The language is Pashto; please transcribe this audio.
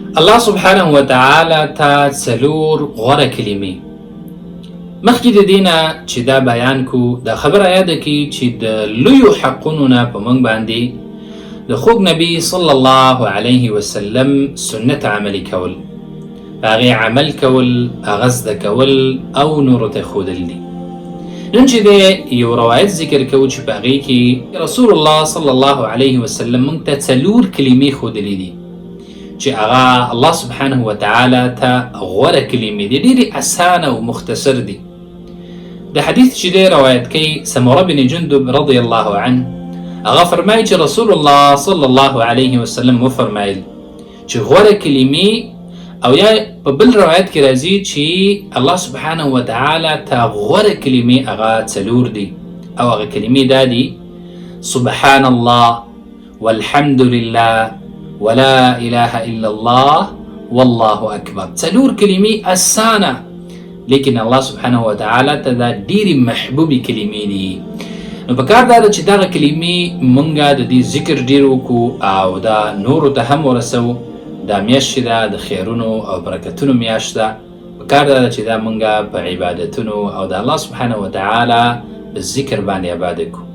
الله سبحانه وتعالى تا څلور غوره کلمې مخکې د دینه چې دا بیان کو دا خبره یاده کی چې د لویو حقونو نه په موږ باندې د خوږ نبی صلی الله علیه وسلم سنت عملی کول، هغې عمل کول، هغه زده کول او نورو ته ښودل دي. نن چې دی یو روایت ذکر کوو چې په هغې کې رسول الله صلی الله علیه وسلم موږ ته څلور کلمې ښودلې دي چې هغه الله سبحانه وتعالی ته غوره کلمې دي، ډېرې اسانه او مختصر دي. د حدیث چې دی روایت کوي سمره بن جندب رضی الله عنه، هغه فرمایي چې رسول الله صلی الله علیه وسلم وفرمایل چې غوره کلمې، او یا په بل روایت کې راځي چې الله سبحانه وتعالی ته غوره کلمې هغه څلور دي، او هغه کلمې دا دي: سبحان الله والحمد لله ولا اله الا الله والله اکبر. څلور کلمې اسانه، لیکن الله سبحانه وتعالی ته دا ډېرې محبوبې کلمې دي. نو پکار دا ده چې دغه کلمې مونږه د دې ذکر ډېر وکړو او دا نورو ته هم ورسوو. دا میاشت چې ده د خیرونو او برکتونو میاشت ده، پکار دا ده چې دا مونږه په عبادتونو او د الله سبحانه وتعالی په ذکر باندې آباده کړو.